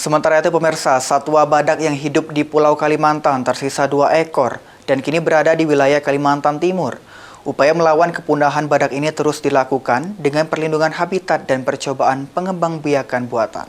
Sementara itu pemirsa, satwa badak yang hidup di Pulau Kalimantan tersisa 2 ekor dan kini berada di wilayah Kalimantan Timur. Upaya melawan kepunahan badak ini terus dilakukan dengan perlindungan habitat dan percobaan pengembangbiakan buatan.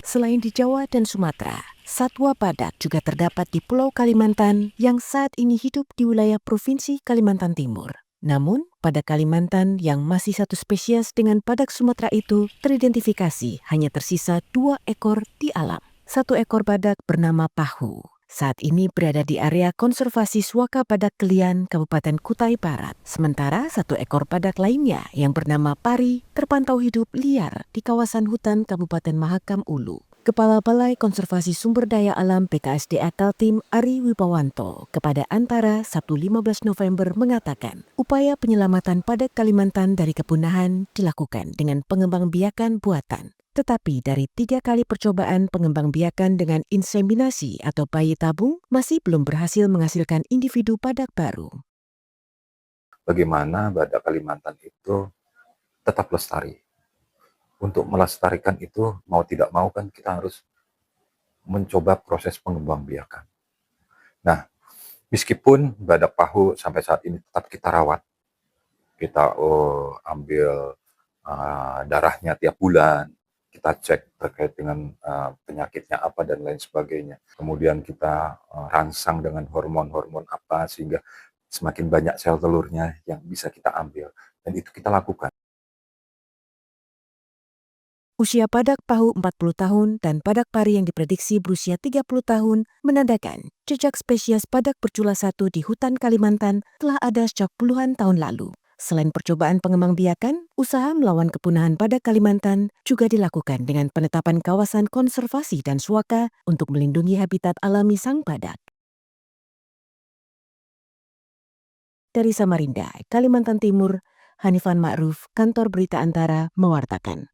Selain di Jawa dan Sumatera, satwa badak juga terdapat di Pulau Kalimantan yang saat ini hidup di wilayah Provinsi Kalimantan Timur. Namun, pada Kalimantan yang masih satu spesies dengan badak Sumatera itu teridentifikasi hanya tersisa 2 ekor di alam. 1 ekor badak bernama Pahu saat ini berada di area konservasi Suaka Badak Kelian, Kabupaten Kutai Barat. Sementara 1 ekor badak lainnya yang bernama Pari terpantau hidup liar di kawasan hutan Kabupaten Mahakam Ulu. Kepala Balai Konservasi Sumber Daya Alam PKSDA Kaltim Ari Wibawanto kepada Antara Sabtu 15 November mengatakan, upaya penyelamatan badak Kalimantan dari kepunahan dilakukan dengan pengembangbiakan buatan. Tetapi dari 3 kali percobaan pengembangbiakan dengan inseminasi atau bayi tabung masih belum berhasil menghasilkan individu badak baru. Bagaimana badak Kalimantan itu tetap lestari. Untuk melestarikan itu mau tidak mau kan kita harus mencoba proses pengembangbiakan. Nah, meskipun badak Pahu sampai saat ini tetap kita rawat, kita ambil darahnya tiap bulan, kita cek terkait dengan penyakitnya apa dan lain sebagainya. Kemudian kita rangsang dengan hormon-hormon apa sehingga semakin banyak sel telurnya yang bisa kita ambil. Dan itu kita lakukan. Usia badak Pahu 40 tahun dan badak Pari yang diprediksi berusia 30 tahun menandakan jejak spesies badak bercula satu di hutan Kalimantan telah ada sejak puluhan tahun lalu. Selain percobaan pengembangbiakan, usaha melawan kepunahan badak Kalimantan juga dilakukan dengan penetapan kawasan konservasi dan suaka untuk melindungi habitat alami sang badak. Dari Samarinda, Kalimantan Timur, Hanifan Ma'ruf, Kantor Berita Antara, mewartakan.